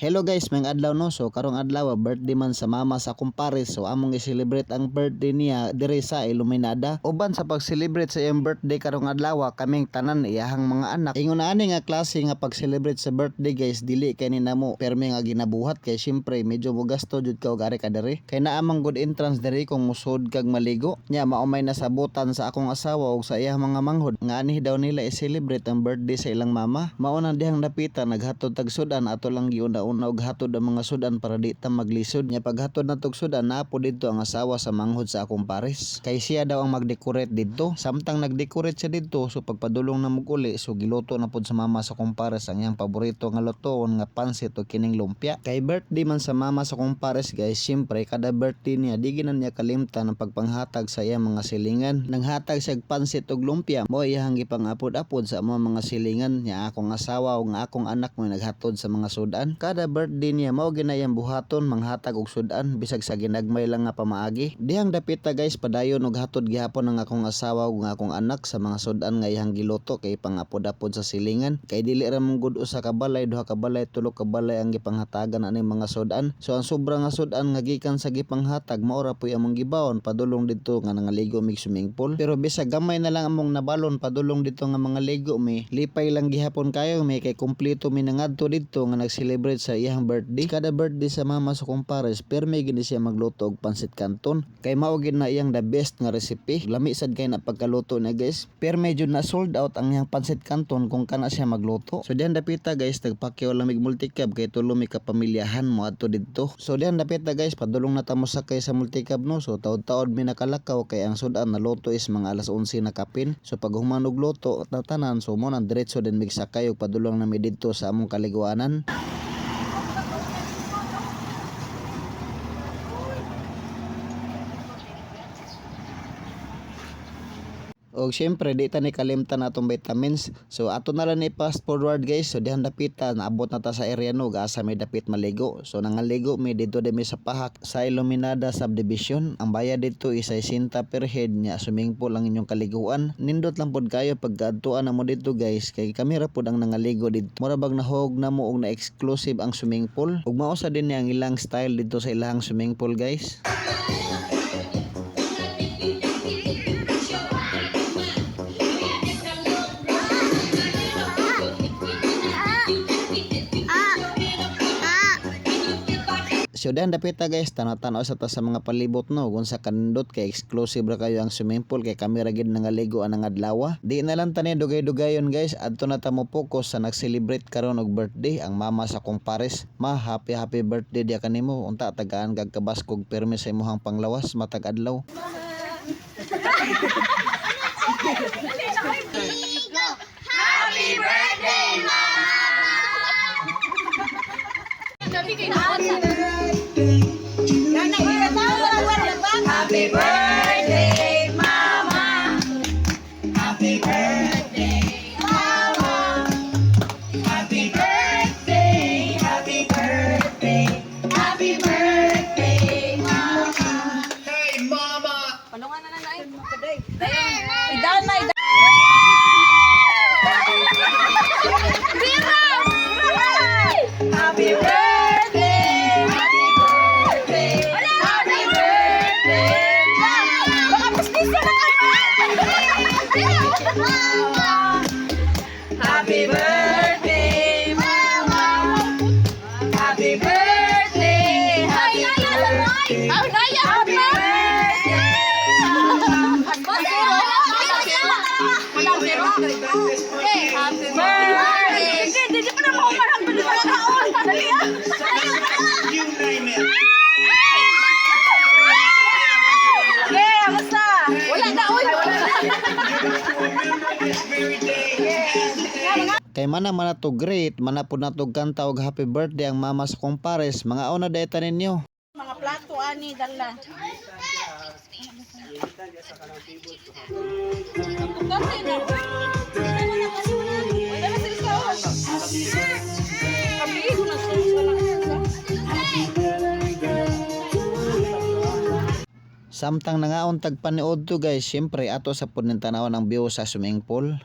Hello guys, may adlaw no. So karong adlaw birthday man sa mama sa kumpares. So among i-celebrate ang birthday niya diri sa Iluminada. Uban sa pag-celebrate sa iyang birthday karong adlaw, kaming tanan iyahang mga anak. Ingon na ani nga klase nga pag-celebrate sa birthday guys, dili kay ni namo permi nga ginabuhat kay syempre medyo mogasto jud ka og ari ka diri. Kay naa mang good entrance diri kung musud kag maligo. Nya maumay nasabutan sa akong asawa og sa iyang mga manghod nga ani daw nila i-celebrate ang birthday sa ilang mama. Mao na dihang napitan naghatod tag sudan ato lang giuna og hatod ang mga sudan para di ta maglisod. Nya paghatod na tog sudan napo didto ang asawa sa manghod sa akong pares. Kay siya daw ang mag-decorate didto. Samtang nag-decorate siya didto, so pagpadulong na muguli, so giluto na pod sa mama sa akong pares ang iyang paborito nga lutoon nga pansit o kining lumpia. Kay birthday man sa mama sa akong pares guys, syempre kada birthday niya di ginan niya kalimtan ang pagpanghatag sa iyang mga silingan. Nanghatag siya og pansit og lumpia. Mo iyang gipangapod-apod sa mga silingan niya akong asawa ug akong anak mo naghatod sa mga sudan. Kada birthday niya mao ginayang buhaton manghatag og sudan bisag sa ginagmay lang nga pamaagi. Dihang dapita guys padayon og hatod gihapon ang akong asawa ug akong anak sa mga sudan nga iyang giluto kay pangapod-apod sa silingan. Kay dili ra mong gud usa ka balay, duha ka balay, tulo ka balay ang gipanghatagan ani mga sudan. So ang sobra nga sudan nga gikan sa gipanghatag mao ra puy among gibawon padulong didto nga nangaligo mig swimming pool. Pero bisag gamay na lang among nabalon padulong didto nga mga ligo mi, lipay lang gihapon kayo mi kay kumpleto mi nangadto didto nga nag-celebrate sa iyang birthday. Kada birthday sa mama sa kumpares, permi gini siya magluto og pansit canton. Kay mao gid na iyang the best nga recipe. Lami sad kay na pagkaluto na guys. Pero medyo na sold out ang iyang pansit canton kung kana siya magluto. So diyan dapita guys, tagpakyaw lang mig multicab kay tulo mi ka pamilyahan mo adto didto. So diyan dapita guys, padulong na ta mo sakay sa multicab no. So taod-taod mi nakalakaw kay ang sudan na luto is mga alas 11 na kapin. So pag human og luto tatanan, so mo nang diretso din mig sakay ug padulong na mi didto sa among kaliguanan. Og syempre di ta ni kalimtan atong vitamins. So ato na lang ni fast forward guys. So dihan dapita naabot na ta sa area no asa may dapit maligo. So nangaligo mi dito mi sa Pahak sa Iluminada subdivision. Ang bayad dito is 60 per head nya swimming pool ang inyong kaliguan. Nindot lang pod kayo pag adtuan na mo dito guys kay kami ra pod ang nangaligo dito. Mura bag nahog na mo og na exclusive ang swimming pool. Ug mao sa din ang ilang style dito sa ilang swimming pool guys. So diyan dapita guys, tanaw-tanaw sa ta sa mga palibot no, kung sa kanindot kay exclusive ra kayo ang swimming pool kay kami ra gid nangaligo ang adlaw. Di na lang tani dugay-dugayon guys, adto na ta mo focus sa nag-celebrate karon og birthday ang mama sa kumpares. Ma, happy birthday dia kanimo. Unta tagaan kag kabaskog permi sa imong panglawas matag adlaw. Happy birthday, Mama! Happy birthday, Mama! Happy birthday, Mama! Happy birthday, happy birthday, happy birthday, Mama! Hey, Mama! Palungan na na today. Idan na idan. Happy birthday! Happy birthday! Happy birthday! Baka puslisan na kayo! Happy birthday, Mama! Happy birthday! Happy birthday! Happy birthday! Happy birthday! Hindi pa na mo marang taon. Dali ah! You name it! Okay, basta! Wala na, uy! This very day. Kay mana to great, mana po na to kanta og happy birthday ang mama sa kumpares. Mga una dayta ninyo. Mga plato ani dala. Samtang nangaon tag paniod to guys, syempre ato sa pud ning tanawan ang view sa swimming pool.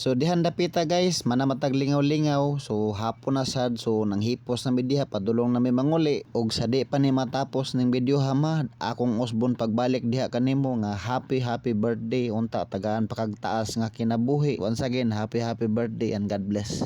So dihan dapita guys, manamatag lingaw-lingaw. So hapon na sad, so nanghipos na midiha padulong na may manguli. Og sa di pa ni matapos ning video hama, akong usbon pagbalik diha kanimo nga happy birthday unta tagaan pakagtaas nga kinabuhi. Once again, happy birthday and God bless.